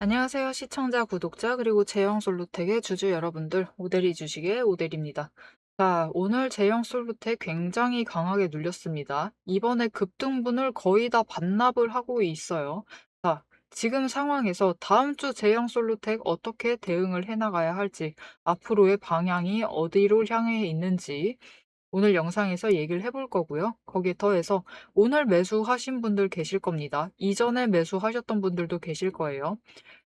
안녕하세요. 시청자, 구독자, 그리고 제형솔루텍의 주주 여러분들, 오대리 주식의 오대리입니다. 자, 오늘 제형솔루텍 굉장히 강하게 눌렸습니다. 이번에 급등분을 거의 다 반납을 하고 있어요. 자, 지금 상황에서 다음 주 제형솔루텍 어떻게 대응을 해나가야 할지, 앞으로의 방향이 어디로 향해 있는지, 오늘 영상에서 얘기를 해볼 거고요. 거기에 더해서 오늘 매수하신 분들 계실 겁니다. 이전에 매수하셨던 분들도 계실 거예요.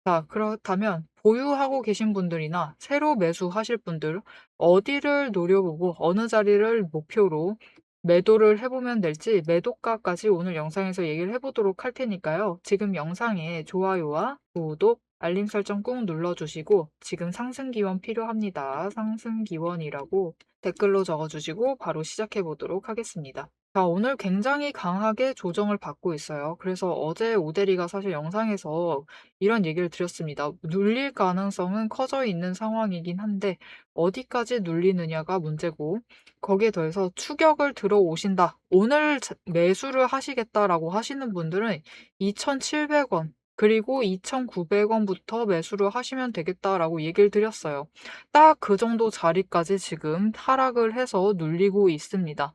자, 그렇다면 보유하고 계신 분들이나 새로 매수하실 분들 어디를 노려보고 어느 자리를 목표로 매도를 해보면 될지 매도가까지 오늘 영상에서 얘기를 해보도록 할 테니까요. 지금 영상에 좋아요와 구독, 알림 설정 꾹 눌러주시고 지금 상승 기원 필요합니다. 상승 기원이라고 댓글로 적어주시고 바로 시작해 보도록 하겠습니다. 자, 오늘 굉장히 강하게 조정을 받고 있어요. 그래서 어제 오대리가 사실 영상에서 이런 얘기를 드렸습니다. 눌릴 가능성은 커져 있는 상황이긴 한데 어디까지 눌리느냐가 문제고 거기에 더해서 추격을 들어오신다. 오늘 매수를 하시겠다라고 하시는 분들은 2,700원 그리고 2,900원부터 매수를 하시면 되겠다라고 얘기를 드렸어요. 딱 그 정도 자리까지 지금 하락을 해서 눌리고 있습니다.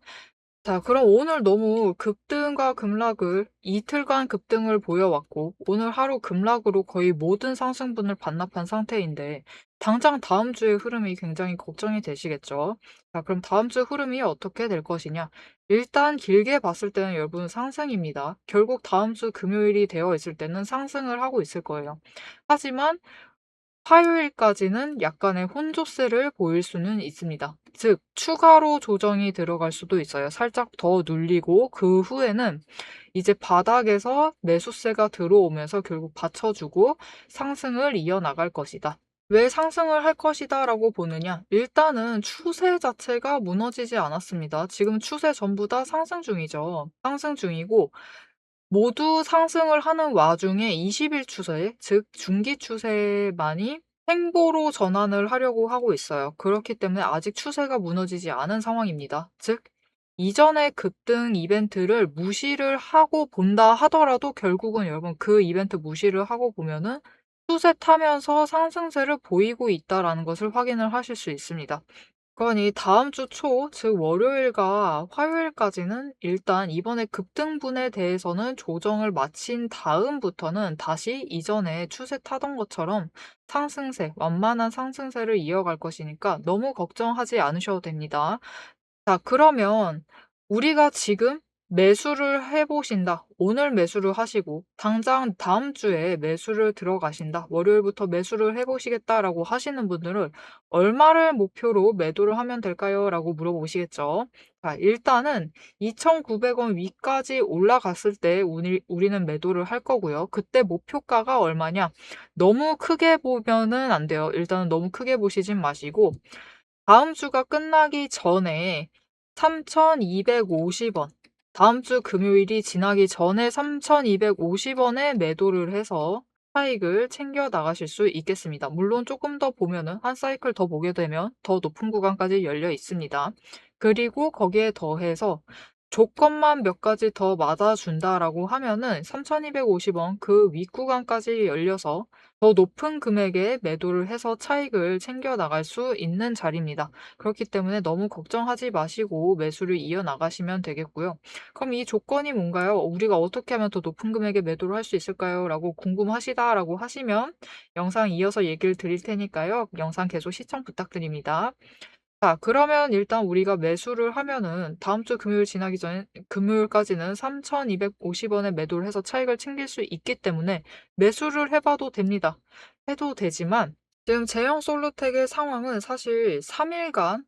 자, 그럼 오늘 너무 급등과 급락을 이틀간 급등을 보여왔고 오늘 하루 급락으로 거의 모든 상승분을 반납한 상태인데 당장 다음 주의 흐름이 굉장히 걱정이 되시겠죠. 자, 그럼 다음 주 흐름이 어떻게 될 것이냐? 일단 길게 봤을 때는 여러분 상승입니다. 결국 다음 주 금요일이 되어 있을 때는 상승을 하고 있을 거예요. 하지만 화요일까지는 약간의 혼조세를 보일 수는 있습니다. 즉, 추가로 조정이 들어갈 수도 있어요. 살짝 더 눌리고 그 후에는 이제 바닥에서 매수세가 들어오면서 결국 받쳐주고 상승을 이어나갈 것이다. 왜 상승을 할 것이다 라고 보느냐? 일단은 추세 자체가 무너지지 않았습니다. 지금 추세 전부 다 상승 중이죠. 상승 중이고 모두 상승을 하는 와중에 20일 추세, 즉 중기 추세만이 횡보로 전환을 하려고 하고 있어요. 그렇기 때문에 아직 추세가 무너지지 않은 상황입니다. 즉 이전의 급등 이벤트를 무시를 하고 본다 하더라도 결국은 여러분 그 이벤트 무시를 하고 보면은 추세 타면서 상승세를 보이고 있다라는 것을 확인을 하실 수 있습니다. 그러니 다음 주 초, 즉 월요일과 화요일까지는 일단 이번에 급등분에 대해서는 조정을 마친 다음부터는 다시 이전에 추세 타던 것처럼 상승세, 완만한 상승세를 이어갈 것이니까 너무 걱정하지 않으셔도 됩니다. 자, 그러면 우리가 지금 매수를 해보신다. 오늘 매수를 하시고 당장 다음 주에 매수를 들어가신다. 월요일부터 매수를 해보시겠다라고 하시는 분들은 얼마를 목표로 매도를 하면 될까요? 라고 물어보시겠죠. 자, 일단은 2,900원 위까지 올라갔을 때 우리는 매도를 할 거고요. 그때 목표가가 얼마냐? 너무 크게 보면은 안 돼요. 일단은 너무 크게 보시진 마시고 다음 주가 끝나기 전에 3,250원. 다음 주 금요일이 지나기 전에 3,250원에 매도를 해서 차익을 챙겨 나가실 수 있겠습니다. 물론 조금 더 보면은 한 사이클 더 보게 되면 더 높은 구간까지 열려 있습니다. 그리고 거기에 더해서 조건만 몇 가지 더 맞아준다라고 하면은 3,250원 그 윗구간까지 열려서 더 높은 금액에 매도를 해서 차익을 챙겨 나갈 수 있는 자리입니다. 그렇기 때문에 너무 걱정하지 마시고 매수를 이어나가시면 되겠고요. 그럼 이 조건이 뭔가요? 우리가 어떻게 하면 더 높은 금액에 매도를 할 수 있을까요? 라고 궁금하시다라고 하시면 영상 이어서 얘기를 드릴 테니까요. 영상 계속 시청 부탁드립니다. 자, 그러면 일단 우리가 매수를 하면은 다음 주 금요일 지나기 전에 금요일까지는 3,250원에 매도를 해서 차익을 챙길 수 있기 때문에 매수를 해봐도 됩니다. 해도 되지만 지금 제형 솔루텍의 상황은 사실 3일간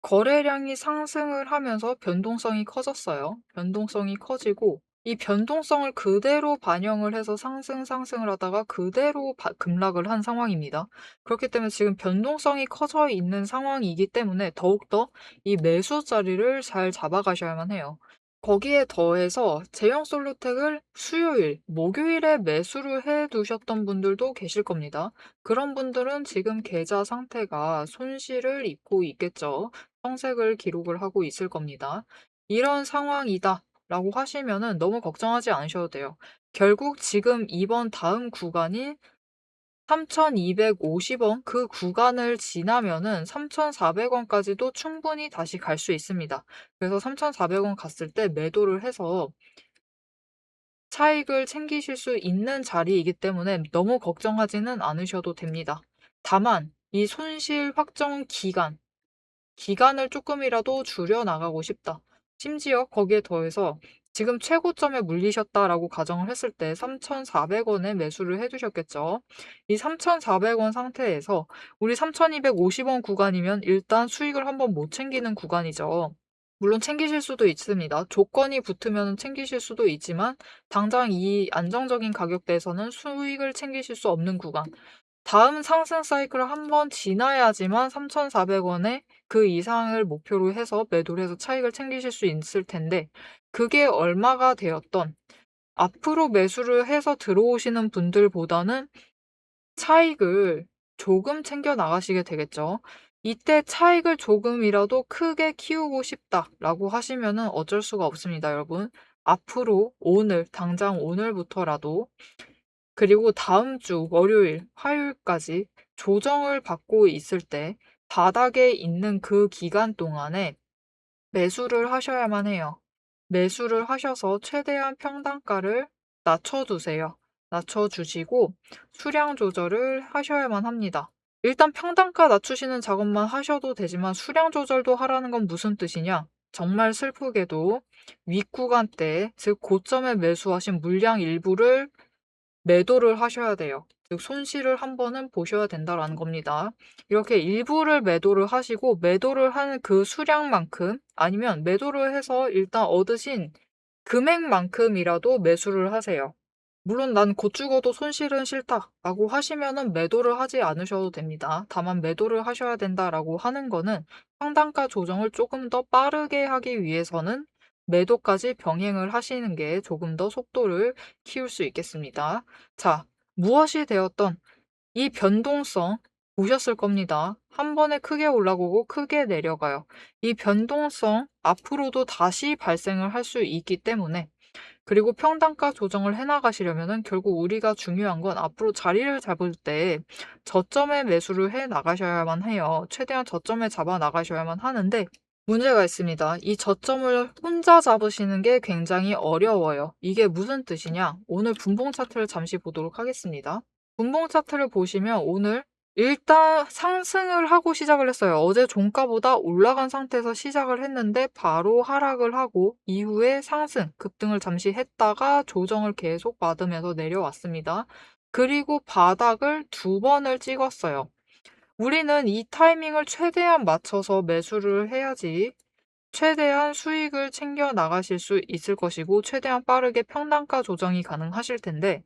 거래량이 상승을 하면서 변동성이 커졌어요. 변동성이 커지고 이 변동성을 그대로 반영을 해서 상승을 하다가 그대로 급락을 한 상황입니다. 그렇기 때문에 지금 변동성이 커져 있는 상황이기 때문에 더욱더 이 매수 자리를 잘 잡아가셔야만 해요. 거기에 더해서 제형 솔루텍을 수요일, 목요일에 매수를 해 두셨던 분들도 계실 겁니다. 그런 분들은 지금 계좌 상태가 손실을 입고 있겠죠. 청색을 기록을 하고 있을 겁니다. 이런 상황이다 라고 하시면은 너무 걱정하지 않으셔도 돼요. 결국 지금 이번 다음 구간이 3,250원 그 구간을 지나면은 3,400원까지도 충분히 다시 갈 수 있습니다. 그래서 3,400원 갔을 때 매도를 해서 차익을 챙기실 수 있는 자리이기 때문에 너무 걱정하지는 않으셔도 됩니다. 다만 이 손실 확정 기간을 조금이라도 줄여 나가고 싶다. 심지어 거기에 더해서 지금 최고점에 물리셨다라고 가정을 했을 때 3,400원에 매수를 해두셨겠죠. 이 3,400원 상태에서 우리 3,250원 구간이면 일단 수익을 한번 못 챙기는 구간이죠. 물론 챙기실 수도 있습니다. 조건이 붙으면 챙기실 수도 있지만 당장 이 안정적인 가격대에서는 수익을 챙기실 수 없는 구간. 다음 상승 사이클을 한번 지나야지만 3,400원에 그 이상을 목표로 해서 매도를 해서 차익을 챙기실 수 있을 텐데 그게 얼마가 되었던 앞으로 매수를 해서 들어오시는 분들보다는 차익을 조금 챙겨 나가시게 되겠죠. 이때 차익을 조금이라도 크게 키우고 싶다라고 하시면은 어쩔 수가 없습니다, 여러분. 앞으로 오늘, 당장 오늘부터라도 그리고 다음 주 월요일, 화요일까지 조정을 받고 있을 때 바닥에 있는 그 기간 동안에 매수를 하셔야만 해요. 매수를 하셔서 최대한 평단가를 낮춰두세요. 낮춰주시고 수량 조절을 하셔야만 합니다. 일단 평단가 낮추시는 작업만 하셔도 되지만 수량 조절도 하라는 건 무슨 뜻이냐? 정말 슬프게도 윗구간대, 즉 고점에 매수하신 물량 일부를 매도를 하셔야 돼요. 즉 손실을 한 번은 보셔야 된다라는 겁니다. 이렇게 일부를 매도를 하시고 매도를 하는 그 수량만큼 아니면 매도를 해서 일단 얻으신 금액만큼이라도 매수를 하세요. 물론 난 곧 죽어도 손실은 싫다라고 하시면은 매도를 하지 않으셔도 됩니다. 다만 매도를 하셔야 된다라고 하는 거는 상단가 조정을 조금 더 빠르게 하기 위해서는 매도까지 병행을 하시는 게 조금 더 속도를 키울 수 있겠습니다. 자, 무엇이 되었던 이 변동성 보셨을 겁니다. 한 번에 크게 올라오고 크게 내려가요. 이 변동성 앞으로도 다시 발생을 할 수 있기 때문에 그리고 평단가 조정을 해나가시려면은 결국 우리가 중요한 건 앞으로 자리를 잡을 때 저점에 매수를 해 나가셔야만 해요. 최대한 저점에 잡아 나가셔야만 하는데 문제가 있습니다. 이 저점을 혼자 잡으시는 게 굉장히 어려워요. 이게 무슨 뜻이냐? 오늘 분봉 차트를 잠시 보도록 하겠습니다. 분봉 차트를 보시면 오늘 일단 상승을 하고 시작을 했어요. 어제 종가보다 올라간 상태에서 시작을 했는데 바로 하락을 하고 이후에 상승, 급등을 잠시 했다가 조정을 계속 받으면서 내려왔습니다. 그리고 바닥을 두 번을 찍었어요. 우리는 이 타이밍을 최대한 맞춰서 매수를 해야지 최대한 수익을 챙겨 나가실 수 있을 것이고 최대한 빠르게 평단가 조정이 가능하실 텐데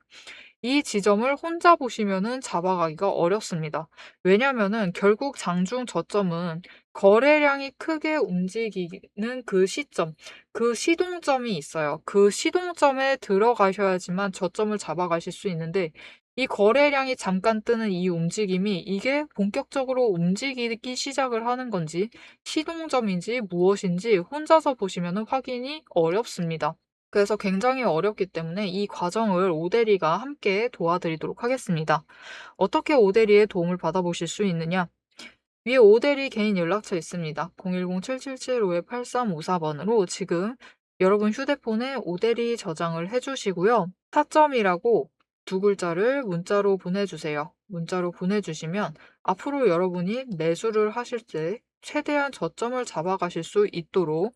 이 지점을 혼자 보시면은 잡아가기가 어렵습니다. 왜냐면은 결국 장중 저점은 거래량이 크게 움직이는 그 시점, 그 시동점이 있어요. 그 시동점에 들어가셔야지만 저점을 잡아가실 수 있는데 이 거래량이 잠깐 뜨는 이 움직임이 이게 본격적으로 움직이기 시작을 하는 건지 시동점인지 무엇인지 혼자서 보시면은 확인이 어렵습니다. 그래서 굉장히 어렵기 때문에 이 과정을 오대리가 함께 도와드리도록 하겠습니다. 어떻게 오대리의 도움을 받아보실 수 있느냐? 위에 오대리 개인 연락처 있습니다. 010-777-8354번으로 지금 여러분 휴대폰에 오대리 저장을 해주시고요. 타점이라고 두 글자를 문자로 보내주세요. 문자로 보내주시면 앞으로 여러분이 매수를 하실 때 최대한 저점을 잡아가실 수 있도록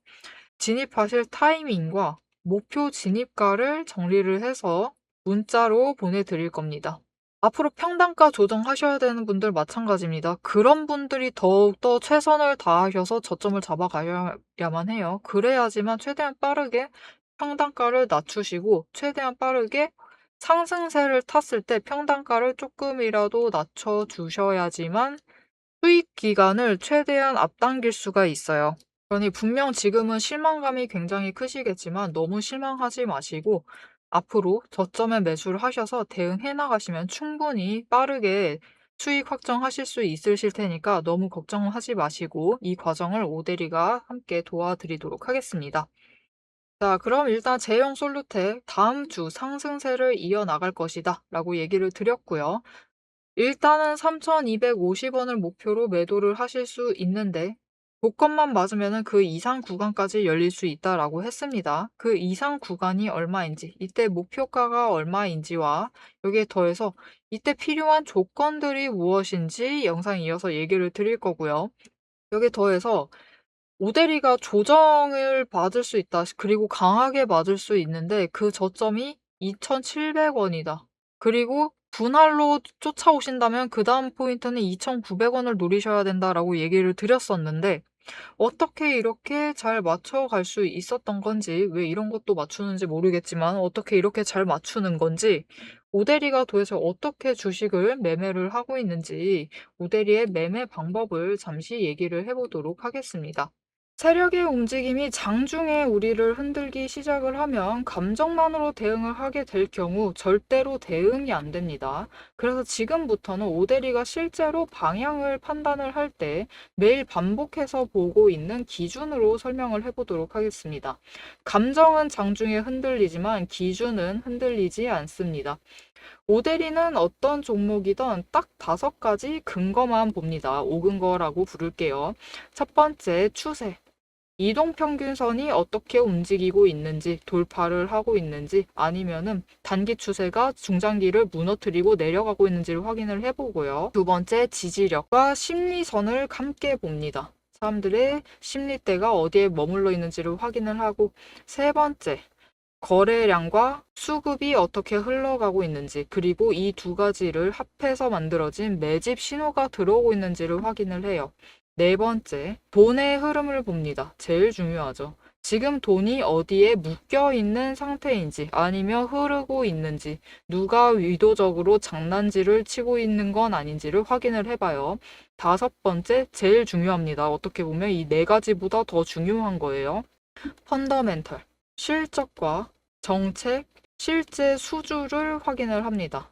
진입하실 타이밍과 목표 진입가를 정리를 해서 문자로 보내드릴 겁니다. 앞으로 평단가 조정하셔야 되는 분들 마찬가지입니다. 그런 분들이 더욱더 최선을 다하셔서 저점을 잡아가야만 해요. 그래야지만 최대한 빠르게 평단가를 낮추시고 최대한 빠르게 상승세를 탔을 때 평단가를 조금이라도 낮춰주셔야지만 수익 기간을 최대한 앞당길 수가 있어요. 그러니 분명 지금은 실망감이 굉장히 크시겠지만 너무 실망하지 마시고 앞으로 저점에 매수를 하셔서 대응해 나가시면 충분히 빠르게 수익 확정하실 수 있으실 테니까 너무 걱정하지 마시고 이 과정을 오대리가 함께 도와드리도록 하겠습니다. 자, 그럼 일단 제형 솔루텍 다음 주 상승세를 이어나갈 것이다 라고 얘기를 드렸고요. 일단은 3,250원을 목표로 매도를 하실 수 있는데 조건만 맞으면은 그 이상 구간까지 열릴 수 있다라고 했습니다. 그 이상 구간이 얼마인지, 이때 목표가가 얼마인지와 여기에 더해서 이때 필요한 조건들이 무엇인지 영상 이어서 얘기를 드릴 거고요. 여기에 더해서 오대리가 조정을 받을 수 있다. 그리고 강하게 맞을 수 있는데 그 저점이 2,700원이다. 그리고 분할로 쫓아오신다면 그 다음 포인트는 2,900원을 노리셔야 된다라고 얘기를 드렸었는데 어떻게 이렇게 잘 맞춰갈 수 있었던 건지, 왜 이런 것도 맞추는지 모르겠지만 어떻게 이렇게 잘 맞추는 건지, 오대리가 도대체 어떻게 주식을 매매를 하고 있는지 오대리의 매매 방법을 잠시 얘기를 해보도록 하겠습니다. 세력의 움직임이 장중에 우리를 흔들기 시작을 하면 감정만으로 대응을 하게 될 경우 절대로 대응이 안 됩니다. 그래서 지금부터는 오대리가 실제로 방향을 판단을 할 때 매일 반복해서 보고 있는 기준으로 설명을 해보도록 하겠습니다. 감정은 장중에 흔들리지만 기준은 흔들리지 않습니다. 오대리는 어떤 종목이든 딱 5가지 근거만 봅니다. 5근거라고 부를게요. 첫 번째, 추세. 이동평균선이 어떻게 움직이고 있는지, 돌파를 하고 있는지, 아니면은 단기 추세가 중장기를 무너뜨리고 내려가고 있는지를 확인을 해보고요. 두 번째, 지지력과 심리선을 함께 봅니다. 사람들의 심리대가 어디에 머물러 있는지를 확인을 하고, 세 번째, 거래량과 수급이 어떻게 흘러가고 있는지, 그리고 이 2가지를 합해서 만들어진 매집 신호가 들어오고 있는지를 확인을 해요. 네 번째, 돈의 흐름을 봅니다. 제일 중요하죠. 지금 돈이 어디에 묶여 있는 상태인지, 아니면 흐르고 있는지, 누가 의도적으로 장난질을 치고 있는 건 아닌지를 확인을 해봐요. 다섯 번째, 제일 중요합니다. 어떻게 보면 이 4가지보다 더 중요한 거예요. 펀더멘털, 실적과 정책, 실제 수주를 확인을 합니다.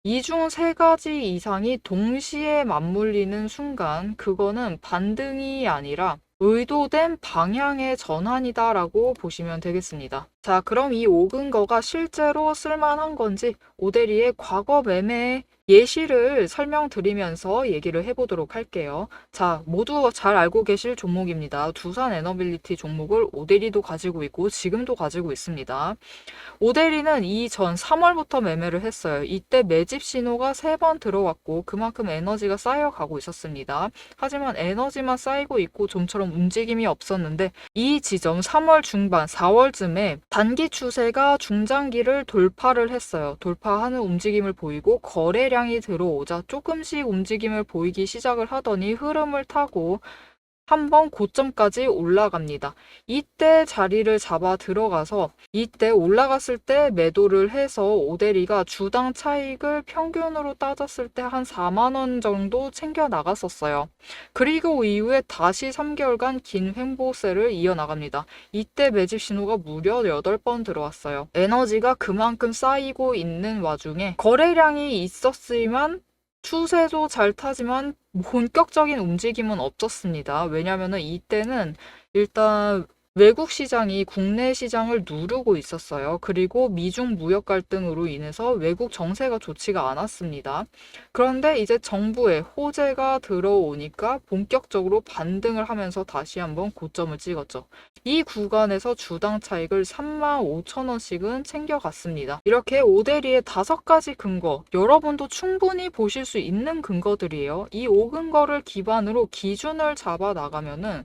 이 중 3가지 이상이 동시에 맞물리는 순간 그거는 반등이 아니라 의도된 방향의 전환이다라고 보시면 되겠습니다. 자, 그럼 이 5근거가 실제로 쓸만한 건지 오대리의 과거 매매 예시를 설명드리면서 얘기를 해보도록 할게요. 자, 모두 잘 알고 계실 종목입니다. 두산 에너빌리티 종목을 오대리도 가지고 있고 지금도 가지고 있습니다. 오대리는 이전 3월부터 매매를 했어요. 이때 매집 신호가 3번 들어왔고 그만큼 에너지가 쌓여가고 있었습니다. 하지만 에너지만 쌓이고 있고 좀처럼 움직임이 없었는데 이 지점 3월 중반, 4월쯤에 단기 추세가 중장기를 돌파를 했어요. 돌파하는 움직임을 보이고 거래량이 들어오자 조금씩 움직임을 보이기 시작을 하더니 흐름을 타고 한번 고점까지 올라갑니다. 이때 자리를 잡아 들어가서 이때 올라갔을 때 매도를 해서 오대리가 주당 차익을 평균으로 따졌을 때 한 4만 원 정도 챙겨 나갔었어요. 그리고 이후에 다시 3개월간 긴 횡보세를 이어나갑니다. 이때 매집 신호가 무려 8번 들어왔어요. 에너지가 그만큼 쌓이고 있는 와중에 거래량이 있었지만 추세도 잘 타지만 본격적인 움직임은 없었습니다. 왜냐하면 이때는 일단 외국 시장이 국내 시장을 누르고 있었어요. 그리고 미중 무역 갈등으로 인해서 외국 정세가 좋지가 않았습니다. 그런데 이제 정부의 호재가 들어오니까 본격적으로 반등을 하면서 다시 한번 고점을 찍었죠. 이 구간에서 주당 차익을 35,000원씩은 챙겨갔습니다. 이렇게 오대리의 5가지 근거, 여러분도 충분히 보실 수 있는 근거들이에요. 이 5근거를 기반으로 기준을 잡아 나가면은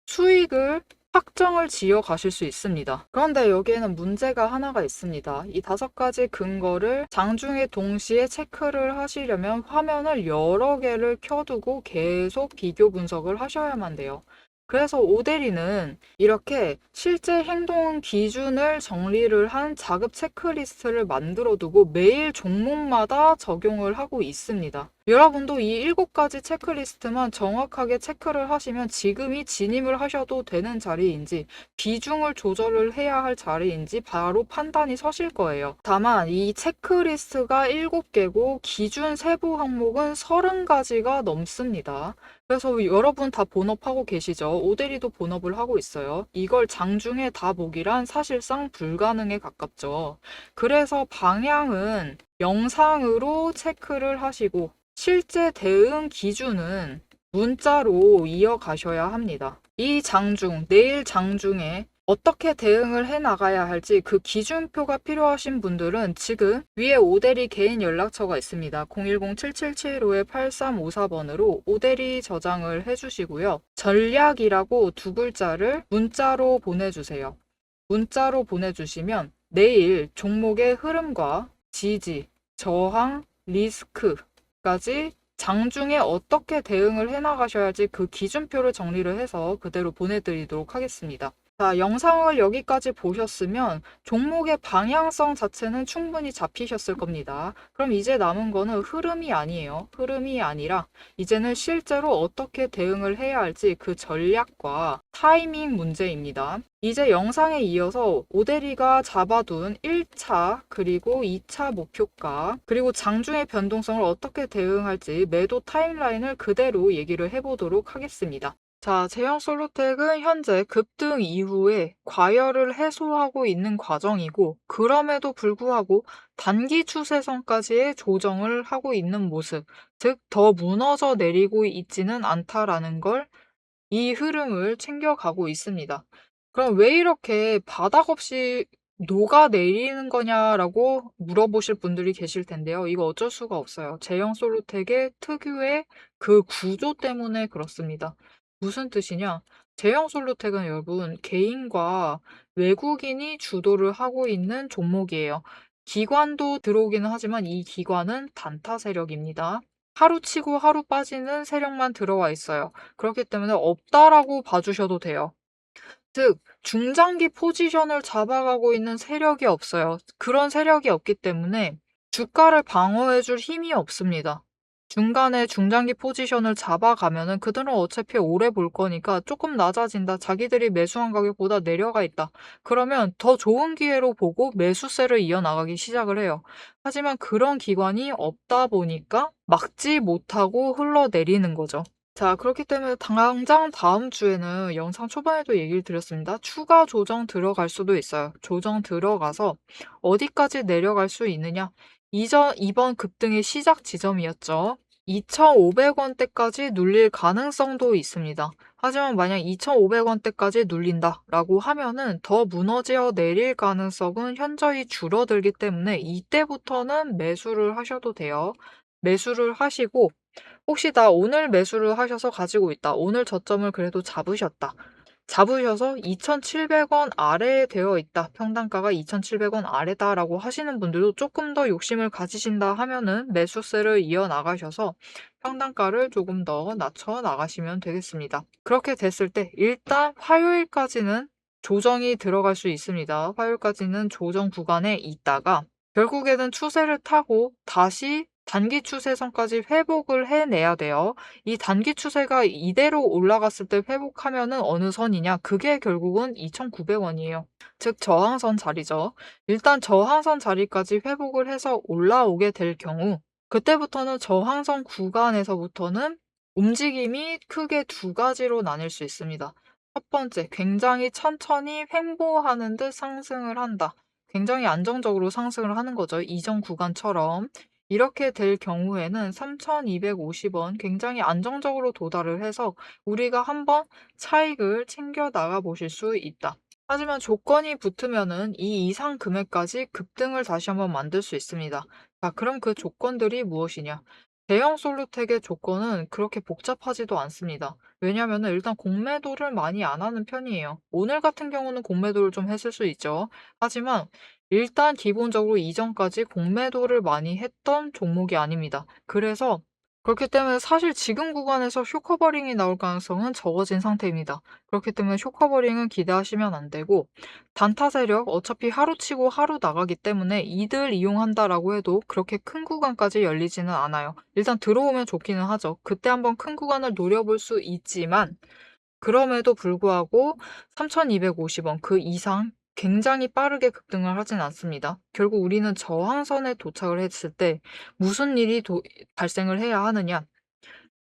수익을 확정을 지어 가실 수 있습니다. 그런데 여기에는 문제가 하나가 있습니다. 이 5가지 근거를 장중에 동시에 체크를 하시려면 화면을 여러 개를 켜두고 계속 비교 분석을 하셔야만 돼요. 그래서 오대리는 이렇게 실제 행동 기준을 정리를 한 자급 체크리스트를 만들어 두고 매일 종목마다 적용을 하고 있습니다. 여러분도 이 7가지 체크리스트만 정확하게 체크를 하시면 지금이 진입을 하셔도 되는 자리인지 비중을 조절을 해야 할 자리인지 바로 판단이 서실 거예요. 다만 이 체크리스트가 7개고 기준 세부 항목은 30가지가 넘습니다. 그래서 여러분 다 본업하고 계시죠? 오대리도 본업을 하고 있어요. 이걸 장중에 다 보기란 사실상 불가능에 가깝죠. 그래서 방향은 영상으로 체크를 하시고 실제 대응 기준은 문자로 이어가셔야 합니다. 이 장중, 내일 장중에 어떻게 대응을 해 나가야 할지 그 기준표가 필요하신 분들은 지금 위에 오대리 개인 연락처가 있습니다. 010-7775-8354번으로 오대리 저장을 해주시고요. 전략이라고 두 글자를 문자로 보내주세요. 문자로 보내주시면 내일 종목의 흐름과 지지, 저항, 리스크까지 장중에 어떻게 대응을 해나가셔야 할지 그 기준표를 정리를 해서 그대로 보내드리도록 하겠습니다. 자, 영상을 여기까지 보셨으면 종목의 방향성 자체는 충분히 잡히셨을 겁니다. 그럼 이제 남은 거는 흐름이 아니에요. 흐름이 아니라 이제는 실제로 어떻게 대응을 해야 할지 그 전략과 타이밍 문제입니다. 이제 영상에 이어서 오대리가 잡아둔 1차 그리고 2차 목표가 그리고 장중의 변동성을 어떻게 대응할지 매도 타임라인을 그대로 얘기를 해보도록 하겠습니다. 자, 제형솔루텍은 현재 급등 이후에 과열을 해소하고 있는 과정이고 그럼에도 불구하고 단기 추세선까지의 조정을 하고 있는 모습, 즉 더 무너져 내리고 있지는 않다라는 걸 이 흐름을 챙겨가고 있습니다. 그럼 왜 이렇게 바닥 없이 녹아내리는 거냐라고 물어보실 분들이 계실 텐데요. 이거 어쩔 수가 없어요. 제형솔루텍의 특유의 그 구조 때문에 그렇습니다. 무슨 뜻이냐? 제형솔루텍은 여러분 개인과 외국인이 주도를 하고 있는 종목이에요. 기관도 들어오기는 하지만 이 기관은 단타 세력입니다. 하루 치고 하루 빠지는 세력만 들어와 있어요. 그렇기 때문에 없다라고 봐주셔도 돼요. 즉, 중장기 포지션을 잡아가고 있는 세력이 없어요. 그런 세력이 없기 때문에 주가를 방어해줄 힘이 없습니다. 중간에 중장기 포지션을 잡아가면은 그들은 어차피 오래 볼 거니까 조금 낮아진다. 자기들이 매수한 가격보다 내려가 있다. 그러면 더 좋은 기회로 보고 매수세를 이어나가기 시작을 해요. 하지만 그런 기관이 없다 보니까 막지 못하고 흘러내리는 거죠. 자, 그렇기 때문에 당장 다음 주에는 영상 초반에도 얘기를 드렸습니다. 추가 조정 들어갈 수도 있어요. 조정 들어가서 어디까지 내려갈 수 있느냐? 이번 급등의 시작 지점이었죠. 2,500원대까지 눌릴 가능성도 있습니다. 하지만 만약 2,500원대까지 눌린다라고 하면은 더 무너져 내릴 가능성은 현저히 줄어들기 때문에 이때부터는 매수를 하셔도 돼요. 매수를 하시고 혹시 나 오늘 매수를 하셔서 가지고 있다. 오늘 저점을 그래도 잡으셨다. 잡으셔서 2,700원 아래에 되어 있다. 평단가가 2,700원 아래다라고 하시는 분들도 조금 더 욕심을 가지신다 하면은 매수세를 이어나가셔서 평단가를 조금 더 낮춰 나가시면 되겠습니다. 그렇게 됐을 때 일단 화요일까지는 조정이 들어갈 수 있습니다. 화요일까지는 조정 구간에 있다가 결국에는 추세를 타고 다시 단기 추세선까지 회복을 해내야 돼요. 이 단기 추세가 이대로 올라갔을 때 회복하면은 어느 선이냐? 그게 결국은 2,900원이에요. 즉 저항선 자리죠. 일단 저항선 자리까지 회복을 해서 올라오게 될 경우 그때부터는 저항선 구간에서부터는 움직임이 크게 두 가지로 나뉠 수 있습니다. 첫 번째, 굉장히 천천히 횡보하는 듯 상승을 한다. 굉장히 안정적으로 상승을 하는 거죠. 이전 구간처럼. 이렇게 될 경우에는 3,250원 굉장히 안정적으로 도달을 해서 우리가 한번 차익을 챙겨 나가 보실 수 있다. 하지만 조건이 붙으면은 이 이상 금액까지 급등을 다시 한번 만들 수 있습니다. 자, 그럼 그 조건들이 무엇이냐? 대형 솔루텍의 조건은 그렇게 복잡하지도 않습니다. 왜냐하면 일단 공매도를 많이 안 하는 편이에요. 오늘 같은 경우는 공매도를 좀 했을 수 있죠. 하지만 일단 기본적으로 이전까지 공매도를 많이 했던 종목이 아닙니다. 그래서 그렇기 때문에 사실 지금 구간에서 쇼커버링이 나올 가능성은 적어진 상태입니다. 그렇기 때문에 쇼커버링은 기대하시면 안 되고 단타 세력 어차피 하루 치고 하루 나가기 때문에 이들 이용한다라고 해도 그렇게 큰 구간까지 열리지는 않아요. 일단 들어오면 좋기는 하죠. 그때 한번 큰 구간을 노려볼 수 있지만 그럼에도 불구하고 3,250원 그 이상 굉장히 빠르게 급등을 하진 않습니다. 결국 우리는 저항선에 도착을 했을 때 무슨 일이 발생을 해야 하느냐?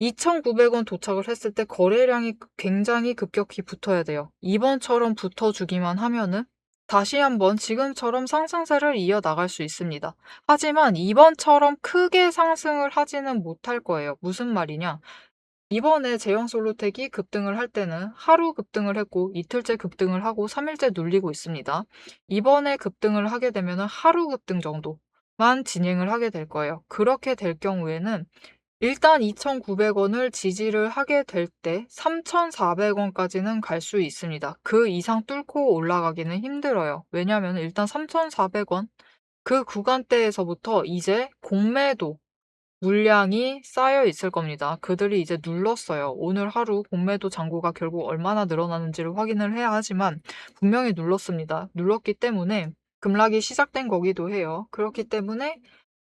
2,900원 도착을 했을 때 거래량이 굉장히 급격히 붙어야 돼요. 이번처럼 붙어주기만 하면은 다시 한번 지금처럼 상승세를 이어나갈 수 있습니다. 하지만 이번처럼 크게 상승을 하지는 못할 거예요. 무슨 말이냐? 이번에 제형솔로텍이 급등을 할 때는 하루 급등을 했고 이틀째 급등을 하고 3일째 눌리고 있습니다. 이번에 급등을 하게 되면 하루 급등 정도만 진행을 하게 될 거예요. 그렇게 될 경우에는 일단 2,900원을 지지를 하게 될 때 3,400원까지는 갈 수 있습니다. 그 이상 뚫고 올라가기는 힘들어요. 왜냐하면 일단 3,400원 그 구간대에서부터 이제 공매도 물량이 쌓여 있을 겁니다. 그들이 이제 눌렀어요. 오늘 하루 공매도 잔고가 결국 얼마나 늘어나는지를 확인을 해야 하지만 분명히 눌렀습니다. 눌렀기 때문에 급락이 시작된 거기도 해요. 그렇기 때문에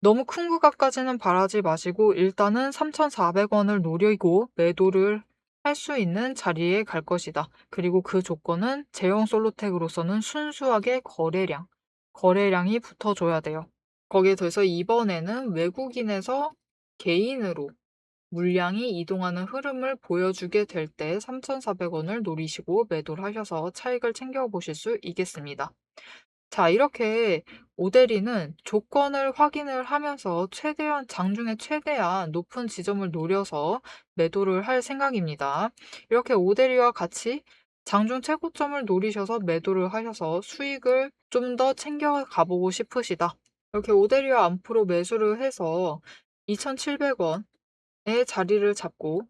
너무 큰 구간까지는 바라지 마시고 일단은 3,400원을 노리고 매도를 할 수 있는 자리에 갈 것이다. 그리고 그 조건은 제형 솔로텍으로서는 순수하게 거래량이 붙어줘야 돼요. 거기에 더해서 이번에는 외국인에서 개인으로 물량이 이동하는 흐름을 보여주게 될 때 3,400원을 노리시고 매도를 하셔서 차익을 챙겨보실 수 있겠습니다. 자, 이렇게 오데리는 조건을 확인을 하면서 장중에 최대한 높은 지점을 노려서 매도를 할 생각입니다. 이렇게 오데리와 같이 장중 최고점을 노리셔서 매도를 하셔서 수익을 좀 더 챙겨 가보고 싶으시다. 이렇게 오데리와 암프로 매수를 해서 2,700원의 자리를 잡고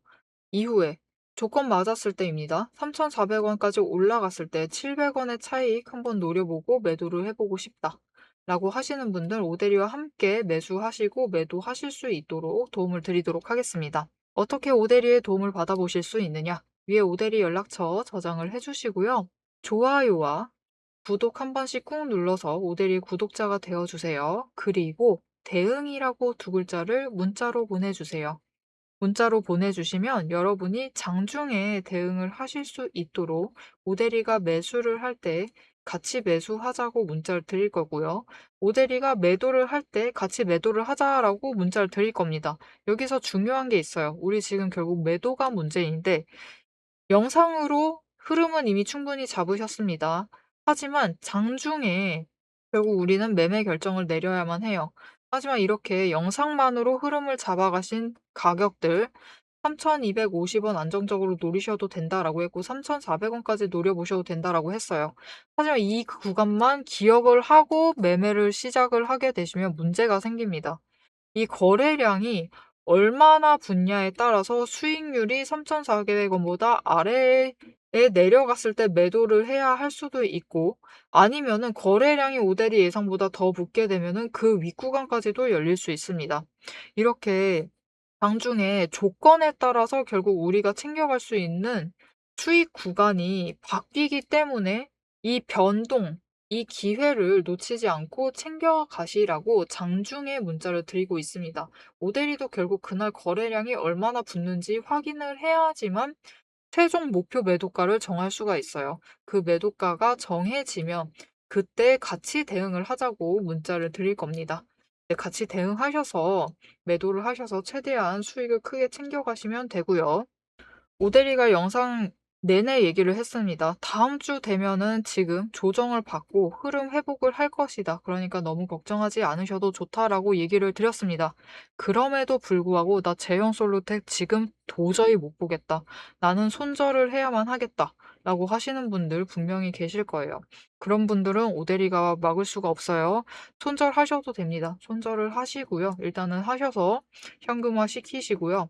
이후에 조건 맞았을 때입니다. 3,400원까지 올라갔을 때 700원의 차익 한번 노려보고 매도를 해보고 싶다. 라고 하시는 분들 오데리와 함께 매수하시고 매도하실 수 있도록 도움을 드리도록 하겠습니다. 어떻게 오데리의 도움을 받아보실 수 있느냐? 위에 오데리 연락처 저장을 해주시고요. 좋아요와 구독 한 번씩 꾹 눌러서 오데리 구독자가 되어주세요. 그리고 대응이라고 두 글자를 문자로 보내주세요. 문자로 보내주시면 여러분이 장중에 대응을 하실 수 있도록 오데리가 매수를 할 때 같이 매수하자고 문자를 드릴 거고요. 오데리가 매도를 할 때 같이 매도를 하자라고 문자를 드릴 겁니다. 여기서 중요한 게 있어요. 우리 지금 결국 매도가 문제인데 영상으로 흐름은 이미 충분히 잡으셨습니다. 하지만 장중에 결국 우리는 매매 결정을 내려야만 해요. 하지만 이렇게 영상만으로 흐름을 잡아가신 가격들 3,250원 안정적으로 노리셔도 된다라고 했고 3,400원까지 노려보셔도 된다라고 했어요. 하지만 이 구간만 기억을 하고 매매를 시작을 하게 되시면 문제가 생깁니다. 이 거래량이 얼마나 붙냐에 따라서 수익률이 3,400원보다 아래에 내려갔을 때 매도를 해야 할 수도 있고 아니면은 거래량이 오대리 예상보다 더 붙게 되면은 그 윗구간까지도 열릴 수 있습니다. 이렇게 장중에 조건에 따라서 결국 우리가 챙겨갈 수 있는 수익 구간이 바뀌기 때문에 이 변동, 이 기회를 놓치지 않고 챙겨가시라고 장중에 문자를 드리고 있습니다. 오데리도 결국 그날 거래량이 얼마나 붙는지 확인을 해야지만 최종 목표 매도가를 정할 수가 있어요. 그 매도가가 정해지면 그때 같이 대응을 하자고 문자를 드릴 겁니다. 네, 같이 대응하셔서 매도를 하셔서 최대한 수익을 크게 챙겨가시면 되고요. 오대리가 영상 내내 얘기를 했습니다. 다음 주 되면은 지금 조정을 받고 흐름 회복을 할 것이다. 그러니까 너무 걱정하지 않으셔도 좋다라고 얘기를 드렸습니다. 그럼에도 불구하고 나 제형 솔로텍 지금 도저히 못 보겠다. 나는 손절을 해야만 하겠다. 라고 하시는 분들 분명히 계실 거예요. 그런 분들은 오대리가 막을 수가 없어요. 손절하셔도 됩니다. 손절을 하시고요. 일단은 하셔서 현금화 시키시고요.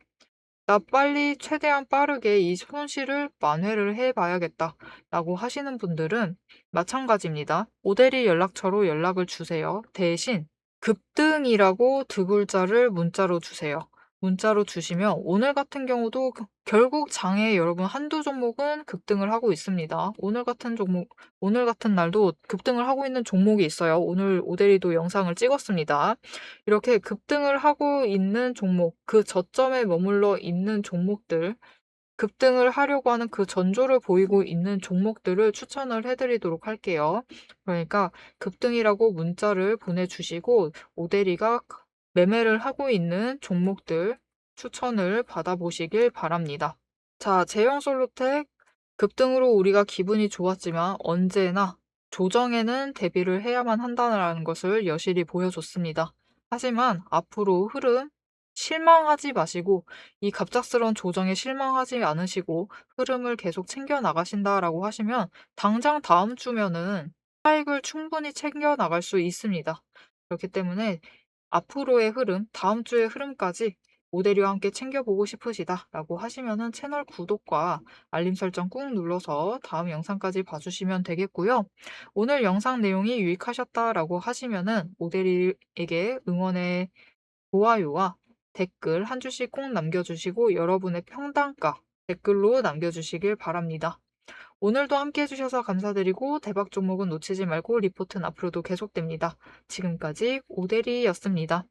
나 빨리 최대한 빠르게 이 손실을 만회를 해봐야겠다 라고 하시는 분들은 마찬가지입니다. 오대리 연락처로 연락을 주세요. 대신 급등이라고 두 글자를 문자로 주세요. 문자로 주시면 오늘 같은 경우도 결국 장에 여러분 한두 종목은 급등을 하고 있습니다. 오늘 같은 날도 급등을 하고 있는 종목이 있어요. 오늘 오대리도 영상을 찍었습니다. 이렇게 급등을 하고 있는 종목, 그 저점에 머물러 있는 종목들, 급등을 하려고 하는 그 전조를 보이고 있는 종목들을 추천을 해드리도록 할게요. 그러니까 급등이라고 문자를 보내주시고 오대리가 매매를 하고 있는 종목들 추천을 받아보시길 바랍니다. 자, 제형 솔로텍 급등으로 우리가 기분이 좋았지만 언제나 조정에는 대비를 해야만 한다는 것을 여실히 보여줬습니다. 하지만 앞으로 흐름 실망하지 마시고 이 갑작스러운 조정에 실망하지 않으시고 흐름을 계속 챙겨 나가신다라고 하시면 당장 다음 주면은 차익을 충분히 챙겨 나갈 수 있습니다. 그렇기 때문에 앞으로의 흐름, 다음 주의 흐름까지 모델이와 함께 챙겨보고 싶으시다라고 하시면은 채널 구독과 알림 설정 꾹 눌러서 다음 영상까지 봐주시면 되겠고요. 오늘 영상 내용이 유익하셨다라고 하시면은 모델에게 응원의 좋아요와 댓글 한 줄씩 꼭 남겨주시고 여러분의 평단가 댓글로 남겨주시길 바랍니다. 오늘도 함께 해주셔서 감사드리고 대박 종목은 놓치지 말고 리포트는 앞으로도 계속됩니다. 지금까지 오대리였습니다.